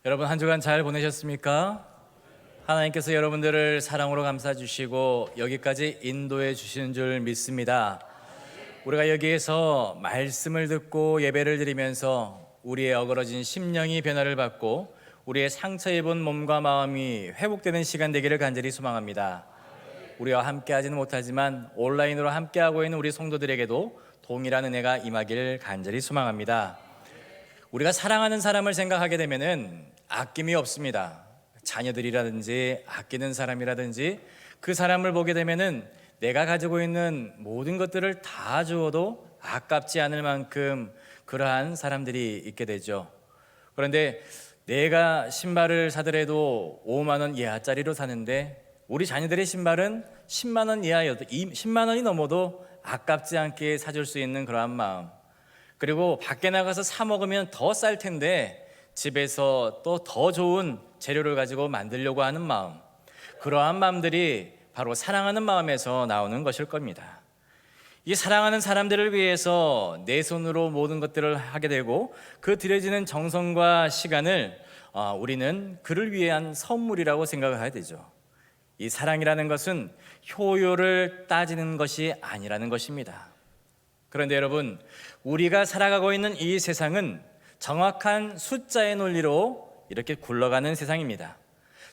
여러분 한 주간 잘 보내셨습니까? 하나님께서 여러분들을 사랑으로 감싸 주시고 여기까지 인도해 주시는 줄 믿습니다. 우리가 여기에서 말씀을 듣고 예배를 드리면서 우리의 어그러진 심령이 변화를 받고 우리의 상처 입은 몸과 마음이 회복되는 시간 되기를 간절히 소망합니다. 우리와 함께하지는 못하지만 온라인으로 함께하고 있는 우리 성도들에게도 동일한 은혜가 임하기를 간절히 소망합니다. 우리가 사랑하는 사람을 생각하게 되면은 아낌이 없습니다. 자녀들이라든지 아끼는 사람이라든지 그 사람을 보게 되면은 내가 가지고 있는 모든 것들을 다 주어도 아깝지 않을 만큼 그러한 사람들이 있게 되죠. 그런데 내가 신발을 사더라도 5만 원 이하짜리로 사는데 우리 자녀들의 신발은 10만 원 이하여도 10만 원이 넘어도 아깝지 않게 사줄 수 있는 그러한 마음, 그리고 밖에 나가서 사 먹으면 더 쌀 텐데 집에서 또 더 좋은 재료를 가지고 만들려고 하는 마음, 그러한 마음들이 바로 사랑하는 마음에서 나오는 것일 겁니다. 이 사랑하는 사람들을 위해서 내 손으로 모든 것들을 하게 되고 그 들여지는 정성과 시간을 우리는 그를 위한 선물이라고 생각을 해야 되죠. 이 사랑이라는 것은 효율을 따지는 것이 아니라는 것입니다. 그런데 여러분, 우리가 살아가고 있는 이 세상은 정확한 숫자의 논리로 이렇게 굴러가는 세상입니다.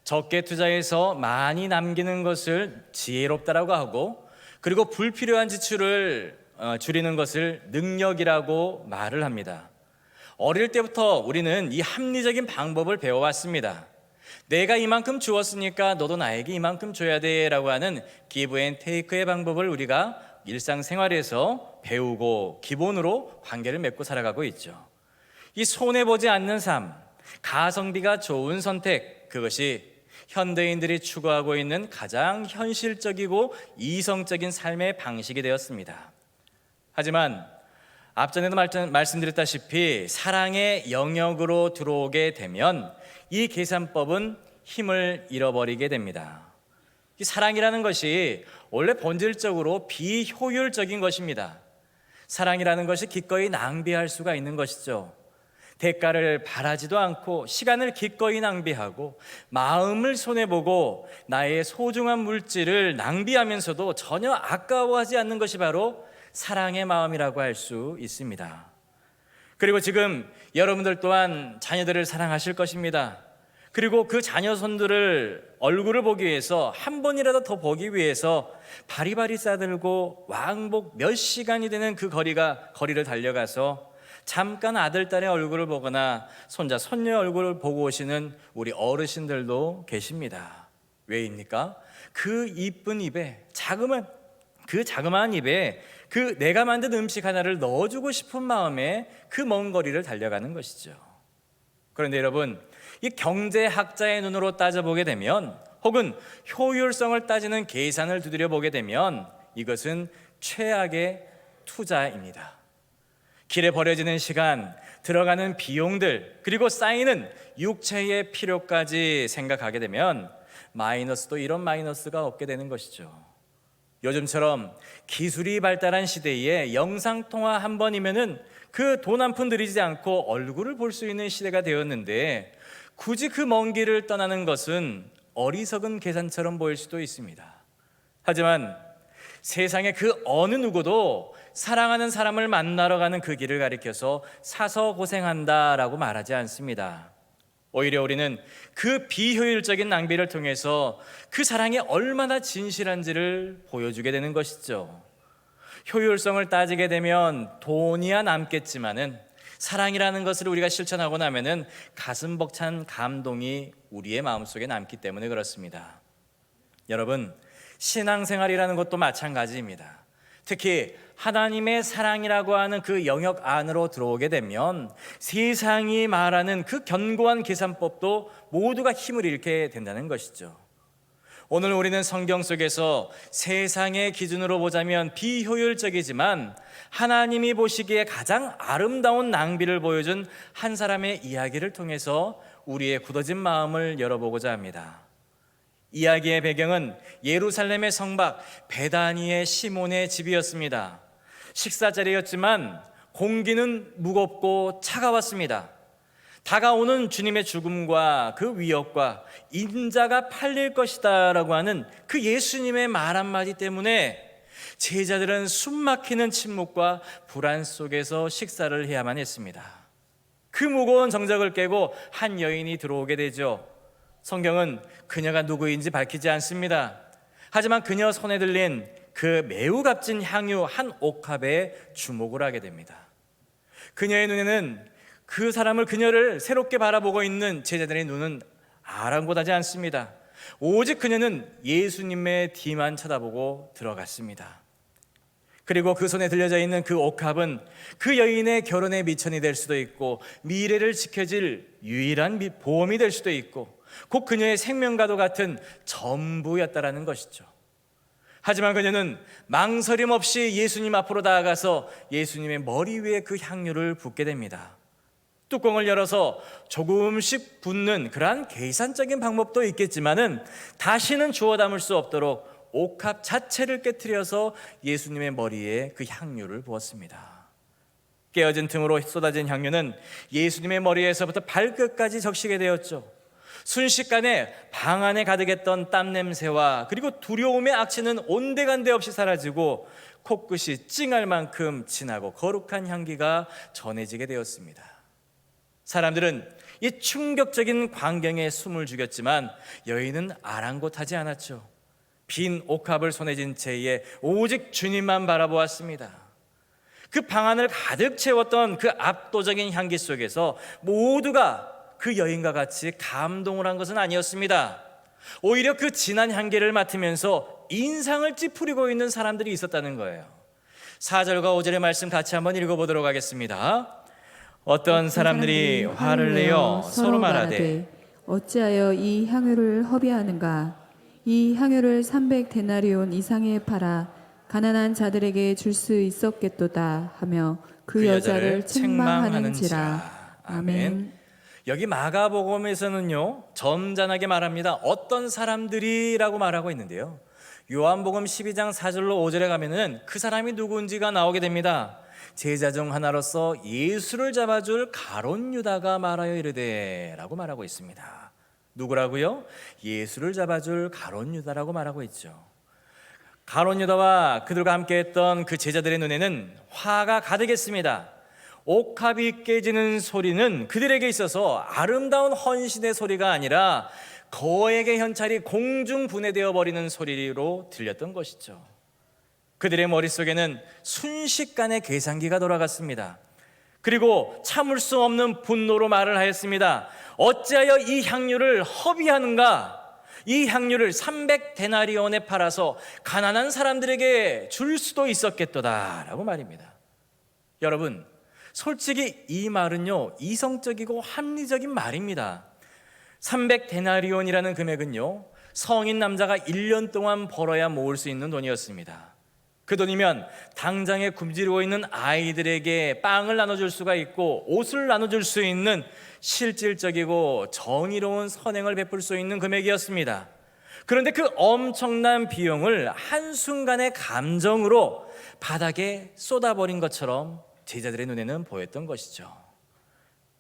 적게 투자해서 많이 남기는 것을 지혜롭다라고 하고, 그리고 불필요한 지출을 줄이는 것을 능력이라고 말을 합니다. 어릴 때부터 우리는 이 합리적인 방법을 배워왔습니다. 내가 이만큼 주었으니까 너도 나에게 이만큼 줘야 돼 라고 하는 기브 앤 테이크의 방법을 우리가 일상생활에서 배우고 기본으로 관계를 맺고 살아가고 있죠. 이 손해보지 않는 삶, 가성비가 좋은 선택, 그것이 현대인들이 추구하고 있는 가장 현실적이고 이성적인 삶의 방식이 되었습니다. 하지만 앞전에도 말씀드렸다시피 사랑의 영역으로 들어오게 되면 이 계산법은 힘을 잃어버리게 됩니다. 이 사랑이라는 것이 원래 본질적으로 비효율적인 것입니다. 사랑이라는 것이 기꺼이 낭비할 수가 있는 것이죠. 대가를 바라지도 않고 시간을 기꺼이 낭비하고 마음을 손해보고 나의 소중한 물질을 낭비하면서도 전혀 아까워하지 않는 것이 바로 사랑의 마음이라고 할 수 있습니다. 그리고 지금 여러분들 또한 자녀들을 사랑하실 것입니다. 그리고 그 자녀손들을 얼굴을 보기 위해서 한 번이라도 더 보기 위해서 바리바리 싸들고 왕복 몇 시간이 되는 그 거리를 달려가서 잠깐 아들, 딸의 얼굴을 보거나 손자, 손녀의 얼굴을 보고 오시는 우리 어르신들도 계십니다. 왜입니까? 그 이쁜 입에 자그마한 입에 그 내가 만든 음식 하나를 넣어주고 싶은 마음에 그 먼 거리를 달려가는 것이죠. 그런데 여러분, 이 경제학자의 눈으로 따져보게 되면, 혹은 효율성을 따지는 계산을 두드려 보게 되면 이것은 최악의 투자입니다. 길에 버려지는 시간, 들어가는 비용들, 그리고 쌓이는 육체의 필요까지 생각하게 되면 마이너스도 이런 마이너스가 없게 되는 것이죠. 요즘처럼 기술이 발달한 시대에 영상통화 한 번이면은 그 돈 한 푼 들이지 않고 얼굴을 볼 수 있는 시대가 되었는데, 굳이 그 먼 길을 떠나는 것은 어리석은 계산처럼 보일 수도 있습니다. 하지만 세상의 그 어느 누구도 사랑하는 사람을 만나러 가는 그 길을 가리켜서 사서 고생한다라고 말하지 않습니다. 오히려 우리는 그 비효율적인 낭비를 통해서 그 사랑이 얼마나 진실한지를 보여주게 되는 것이죠. 효율성을 따지게 되면 돈이야 남겠지만은 사랑이라는 것을 우리가 실천하고 나면은 가슴 벅찬 감동이 우리의 마음속에 남기 때문에 그렇습니다. 여러분, 신앙생활이라는 것도 마찬가지입니다. 특히 하나님의 사랑이라고 하는 그 영역 안으로 들어오게 되면 세상이 말하는 그 견고한 계산법도 모두가 힘을 잃게 된다는 것이죠. 오늘 우리는 성경 속에서 세상의 기준으로 보자면 비효율적이지만 하나님이 보시기에 가장 아름다운 낭비를 보여준 한 사람의 이야기를 통해서 우리의 굳어진 마음을 열어보고자 합니다. 이야기의 배경은 예루살렘의 성박 베다니의 시몬의 집이었습니다. 식사 자리였지만 공기는 무겁고 차가웠습니다. 다가오는 주님의 죽음과 그 위협과 인자가 팔릴 것이다 라고 하는 그 예수님의 말 한마디 때문에 제자들은 숨막히는 침묵과 불안 속에서 식사를 해야만 했습니다. 그 무거운 정적을 깨고 한 여인이 들어오게 되죠. 성경은 그녀가 누구인지 밝히지 않습니다. 하지만 그녀 손에 들린 그 매우 값진 향유 한 옥합에 주목을 하게 됩니다. 그녀의 눈에는 그녀를 새롭게 바라보고 있는 제자들의 눈은 아랑곳하지 않습니다. 오직 그녀는 예수님의 뒤만 쳐다보고 들어갔습니다. 그리고 그 손에 들려져 있는 그 옥합은 그 여인의 결혼의 미천이 될 수도 있고 미래를 지켜줄 유일한 보험이 될 수도 있고 곧 그녀의 생명과도 같은 전부였다라는 것이죠. 하지만 그녀는 망설임 없이 예수님 앞으로 다가가서 예수님의 머리 위에 그 향유를 붓게 됩니다. 뚜껑을 열어서 조금씩 붓는 그러한 계산적인 방법도 있겠지만은 다시는 주워 담을 수 없도록 옥합 자체를 깨트려서 예수님의 머리에 그 향유를 부었습니다. 깨어진 틈으로 쏟아진 향유는 예수님의 머리에서부터 발끝까지 적시게 되었죠. 순식간에 방 안에 가득했던 땀 냄새와 그리고 두려움의 악취는 온데간데 없이 사라지고 코끝이 찡할 만큼 진하고 거룩한 향기가 전해지게 되었습니다. 사람들은 이 충격적인 광경에 숨을 죽였지만 여인은 아랑곳하지 않았죠. 빈 옥합을 손에 쥔 채에 오직 주님만 바라보았습니다. 그 방 안을 가득 채웠던 그 압도적인 향기 속에서 모두가 그 여인과 같이 감동을 한 것은 아니었습니다. 오히려 그 진한 향기를 맡으면서 인상을 찌푸리고 있는 사람들이 있었다는 거예요. 4절과 5절의 말씀 같이 한번 읽어보도록 하겠습니다. 어떤 사람들이 화를 내어 서로 말하되 어찌하여 이 향유를 허비하는가? 이 향유를 300데나리온 이상에 팔아 가난한 자들에게 줄 수 있었겠도다 하며 그 여자를 책망하는지라. 아멘. 여기 마가복음에서는요 점잖하게 말합니다. 어떤 사람들이라고 말하고 있는데요, 요한복음 12장 4절로 5절에 가면은 그 사람이 누구인지가 나오게 됩니다. 제자 중 하나로서 예수를 잡아줄 가룟 유다가 말하여 이르되 라고 말하고 있습니다. 누구라고요? 예수를 잡아줄 가룟 유다라고 말하고 있죠. 가룟 유다와 그들과 함께 했던 그 제자들의 눈에는 화가 가득했습니다. 옥합이 깨지는 소리는 그들에게 있어서 아름다운 헌신의 소리가 아니라 거액의 현찰이 공중 분해되어 버리는 소리로 들렸던 것이죠. 그들의 머릿속에는 순식간에 계산기가 돌아갔습니다. 그리고 참을 수 없는 분노로 말을 하였습니다. 어찌하여 이 향유를 허비하는가? 이 향유를 300데나리온에 팔아서 가난한 사람들에게 줄 수도 있었겠도다 라고 말입니다. 여러분, 솔직히 이 말은요 이성적이고 합리적인 말입니다. 300데나리온이라는 금액은요 성인 남자가 1년 동안 벌어야 모을 수 있는 돈이었습니다. 그 돈이면 당장에 굶주리고 있는 아이들에게 빵을 나눠줄 수가 있고 옷을 나눠줄 수 있는 실질적이고 정의로운 선행을 베풀 수 있는 금액이었습니다. 그런데 그 엄청난 비용을 한순간의 감정으로 바닥에 쏟아버린 것처럼 제자들의 눈에는 보였던 것이죠.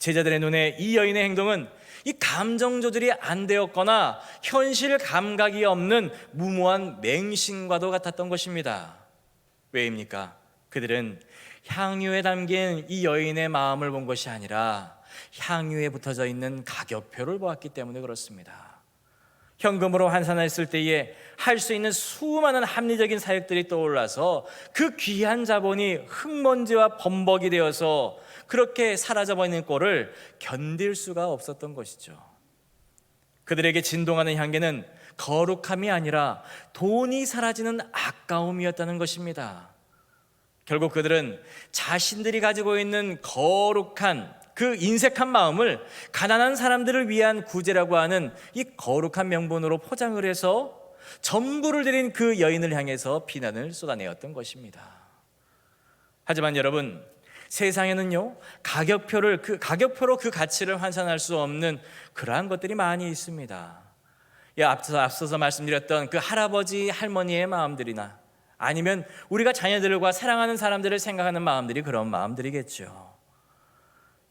제자들의 눈에 이 여인의 행동은 이 감정 조절이 안 되었거나 현실 감각이 없는 무모한 맹신과도 같았던 것입니다. 왜입니까? 그들은 향유에 담긴 이 여인의 마음을 본 것이 아니라 향유에 붙어져 있는 가격표를 보았기 때문에 그렇습니다. 현금으로 환산했을 때에 할 수 있는 수많은 합리적인 사역들이 떠올라서 그 귀한 자본이 흙먼지와 범벅이 되어서 그렇게 사라져버리는 꼴을 견딜 수가 없었던 것이죠. 그들에게 진동하는 향기는 거룩함이 아니라 돈이 사라지는 아까움이었다는 것입니다. 결국 그들은 자신들이 가지고 있는 거룩한 그 인색한 마음을 가난한 사람들을 위한 구제라고 하는 이 거룩한 명분으로 포장을 해서 전부를 드린 그 여인을 향해서 비난을 쏟아내었던 것입니다. 하지만 여러분, 세상에는요 가격표로 그 가치를 환산할 수 없는 그러한 것들이 많이 있습니다. 앞서서 말씀드렸던 그 할아버지 할머니의 마음들이나 아니면 우리가 자녀들과 사랑하는 사람들을 생각하는 마음들이 그런 마음들이겠죠.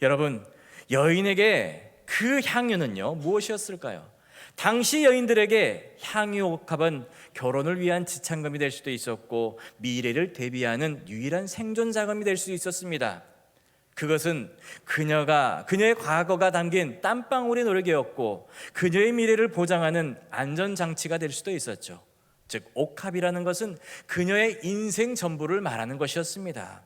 여러분, 여인에게 그 향유는요 무엇이었을까요? 당시 여인들에게 향유옥합은 결혼을 위한 지참금이 될 수도 있었고 미래를 대비하는 유일한 생존 자금이 될 수 있었습니다. 그것은 그녀의 과거가 담긴 땀방울의 노력이었고 그녀의 미래를 보장하는 안전장치가 될 수도 있었죠. 즉 옥합이라는 것은 그녀의 인생 전부를 말하는 것이었습니다.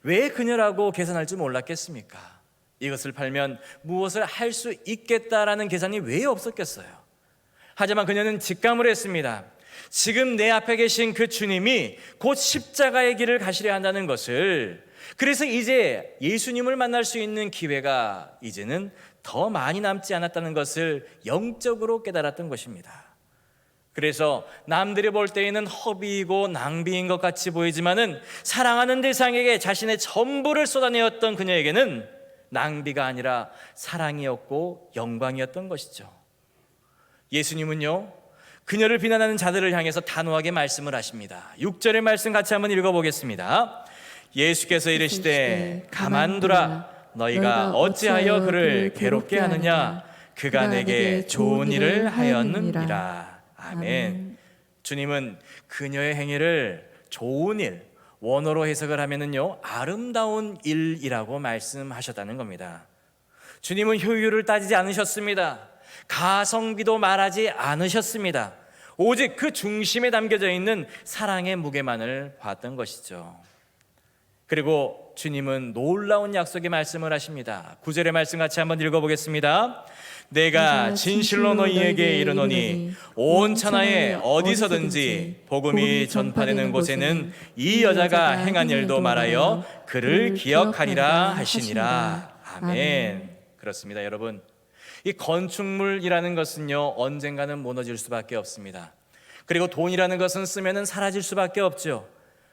왜 그녀라고 계산할 줄 몰랐겠습니까? 이것을 팔면 무엇을 할 수 있겠다라는 계산이 왜 없었겠어요? 하지만 그녀는 직감을 했습니다. 지금 내 앞에 계신 그 주님이 곧 십자가의 길을 가시려 한다는 것을, 그래서 이제 예수님을 만날 수 있는 기회가 이제는 더 많이 남지 않았다는 것을 영적으로 깨달았던 것입니다. 그래서 남들이 볼 때에는 허비이고 낭비인 것 같이 보이지만은 사랑하는 대상에게 자신의 전부를 쏟아내었던 그녀에게는 낭비가 아니라 사랑이었고 영광이었던 것이죠. 예수님은요 그녀를 비난하는 자들을 향해서 단호하게 말씀을 하십니다. 6절의 말씀 같이 한번 읽어보겠습니다. 예수께서 이르시되 가만두라, 너희가 어찌하여 그를 괴롭게 하느냐, 그가 내게 좋은 일을 하였느니라. 아멘. 주님은 그녀의 행위를 좋은 일, 원어로 해석을 하면은요 아름다운 일이라고 말씀하셨다는 겁니다. 주님은 효율을 따지지 않으셨습니다. 가성비도 말하지 않으셨습니다. 오직 그 중심에 담겨져 있는 사랑의 무게만을 봤던 것이죠. 그리고 주님은 놀라운 약속의 말씀을 하십니다. 9절의 말씀 같이 한번 읽어보겠습니다. 내가 진실로 너희에게 이르노니 온 천하에 어디서든지 복음이 전파되는 곳에는 이 여자가 행한 일도 말하여 그를 기억하리라 하시니라. 아멘. 그렇습니다. 여러분, 이 건축물이라는 것은요 언젠가는 무너질 수밖에 없습니다. 그리고 돈이라는 것은 쓰면은 사라질 수밖에 없죠.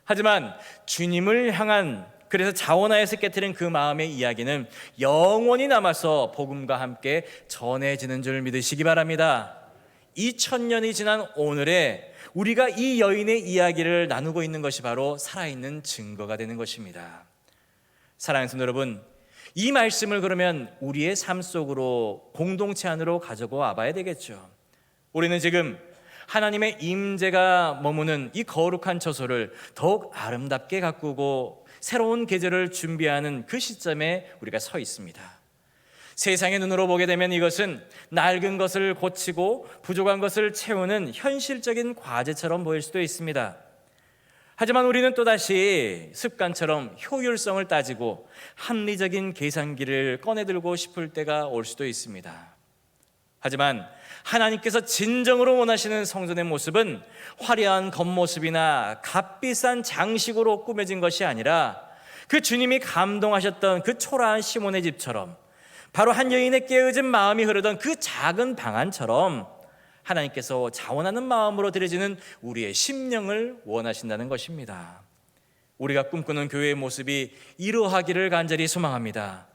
하지만 주님을 향한, 그래서 자원하에서 깨트린 그 마음의 이야기는 영원히 남아서 복음과 함께 전해지는 줄 믿으시기 바랍니다. 2000년이 지난 오늘에 우리가 이 여인의 이야기를 나누고 있는 것이 바로 살아있는 증거가 되는 것입니다. 사랑하는 성도 여러분, 이 말씀을 그러면 우리의 삶 속으로, 공동체 안으로 가지고 와봐야 되겠죠. 우리는 지금 하나님의 임재가 머무는 이 거룩한 처소를 더욱 아름답게 가꾸고 새로운 계절을 준비하는 그 시점에 우리가 서 있습니다. 세상의 눈으로 보게 되면 이것은 낡은 것을 고치고 부족한 것을 채우는 현실적인 과제처럼 보일 수도 있습니다. 하지만 우리는 또다시 습관처럼 효율성을 따지고 합리적인 계산기를 꺼내들고 싶을 때가 올 수도 있습니다. 하지만 하나님께서 진정으로 원하시는 성전의 모습은 화려한 겉모습이나 값비싼 장식으로 꾸며진 것이 아니라 그 주님이 감동하셨던 그 초라한 시몬의 집처럼, 바로 한 여인의 깨어진 마음이 흐르던 그 작은 방 안처럼 하나님께서 자원하는 마음으로 드려지는 우리의 심령을 원하신다는 것입니다. 우리가 꿈꾸는 교회의 모습이 이러하기를 간절히 소망합니다.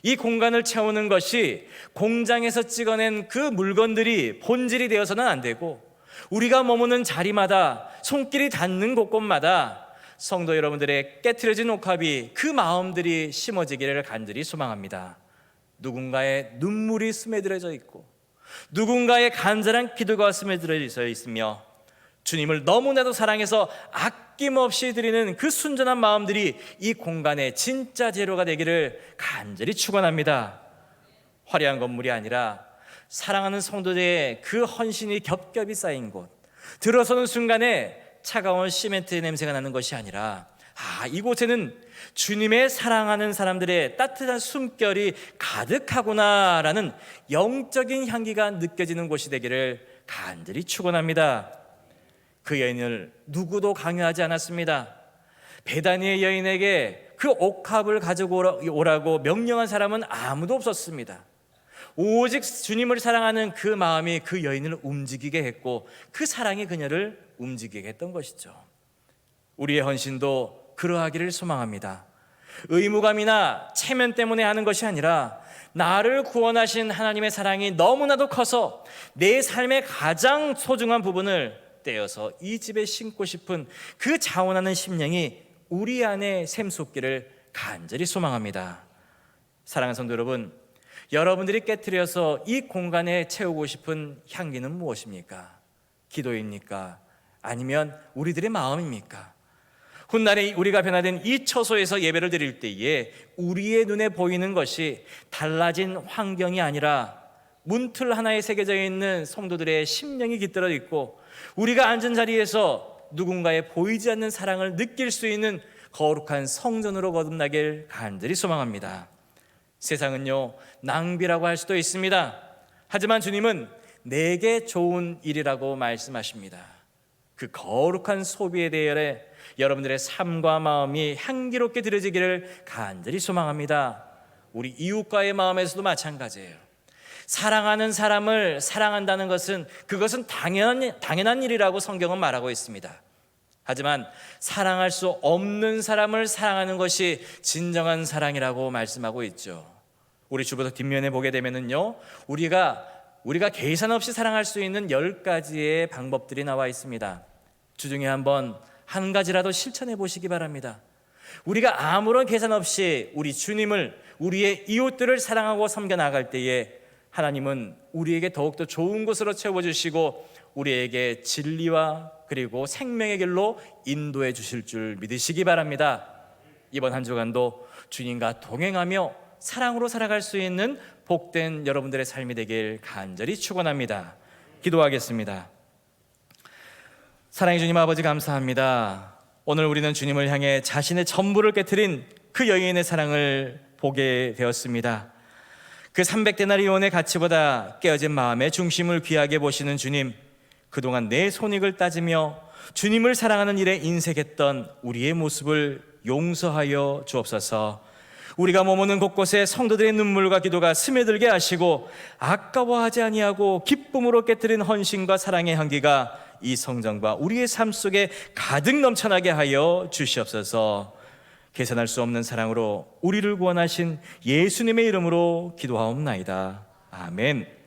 이 공간을 채우는 것이 공장에서 찍어낸 그 물건들이 본질이 되어서는 안 되고, 우리가 머무는 자리마다, 손길이 닿는 곳곳마다 성도 여러분들의 깨트려진 옥합이, 그 마음들이 심어지기를 간절히 소망합니다. 누군가의 눈물이 스며들어져 있고 누군가의 간절한 기도가 스며들어져 있으며 주님을 너무나도 사랑해서 아낌없이 드리는 그 순전한 마음들이 이 공간의 진짜 재료가 되기를 간절히 축원합니다. 화려한 건물이 아니라 사랑하는 성도들의 그 헌신이 겹겹이 쌓인 곳, 들어서는 순간에 차가운 시멘트의 냄새가 나는 것이 아니라 이곳에는 주님의 사랑하는 사람들의 따뜻한 숨결이 가득하구나라는 영적인 향기가 느껴지는 곳이 되기를 간절히 축원합니다. 그 여인을 누구도 강요하지 않았습니다. 베다니의 여인에게 그 옥합을 가지고 오라고 명령한 사람은 아무도 없었습니다. 오직 주님을 사랑하는 그 마음이 그 여인을 움직이게 했고 그 사랑이 그녀를 움직이게 했던 것이죠. 우리의 헌신도 그러하기를 소망합니다. 의무감이나 체면 때문에 하는 것이 아니라 나를 구원하신 하나님의 사랑이 너무나도 커서 내 삶의 가장 소중한 부분을 떼어서 이 집에 심고 싶은 그 자원하는 심령이 우리 안에 샘솟기를 간절히 소망합니다. 사랑하는 성도 여러분, 여러분들이 깨트려서 이 공간에 채우고 싶은 향기는 무엇입니까? 기도입니까? 아니면 우리들의 마음입니까? 훗날에 우리가 변화된 이 처소에서 예배를 드릴 때에 우리의 눈에 보이는 것이 달라진 환경이 아니라 문틀 하나에 새겨져 있는 성도들의 심령이 깃들어 있고 우리가 앉은 자리에서 누군가의 보이지 않는 사랑을 느낄 수 있는 거룩한 성전으로 거듭나길 간절히 소망합니다. 세상은요, 낭비라고 할 수도 있습니다. 하지만 주님은 내게 좋은 일이라고 말씀하십니다. 그 거룩한 소비에 대해 여러분들의 삶과 마음이 향기롭게 드려지기를 간절히 소망합니다. 우리 이웃과의 마음에서도 마찬가지예요. 사랑하는 사람을 사랑한다는 것은 그것은 당연한 일이라고 성경은 말하고 있습니다. 하지만 사랑할 수 없는 사람을 사랑하는 것이 진정한 사랑이라고 말씀하고 있죠. 우리 주보도 뒷면에 보게 되면은요, 우리가 계산 없이 사랑할 수 있는 10가지의 방법들이 나와 있습니다. 주중에 한번 한 가지라도 실천해 보시기 바랍니다. 우리가 아무런 계산 없이 우리 주님을, 우리의 이웃들을 사랑하고 섬겨 나갈 때에 하나님은 우리에게 더욱더 좋은 곳으로 채워주시고 우리에게 진리와 그리고 생명의 길로 인도해 주실 줄 믿으시기 바랍니다. 이번 한 주간도 주님과 동행하며 사랑으로 살아갈 수 있는 복된 여러분들의 삶이 되길 간절히 축원합니다. 기도하겠습니다. 사랑의 주님 아버지, 감사합니다. 오늘 우리는 주님을 향해 자신의 전부를 깨트린 그 여인의 사랑을 보게 되었습니다. 그 300데나리온의 가치보다 깨어진 마음의 중심을 귀하게 보시는 주님, 그동안 내 손익을 따지며 주님을 사랑하는 일에 인색했던 우리의 모습을 용서하여 주옵소서. 우리가 머무는 곳곳에 성도들의 눈물과 기도가 스며들게 하시고 아까워하지 아니하고 기쁨으로 깨트린 헌신과 사랑의 향기가 이 성전과 우리의 삶 속에 가득 넘쳐나게 하여 주시옵소서. 계산할 수 없는 사랑으로 우리를 구원하신 예수님의 이름으로 기도하옵나이다. 아멘.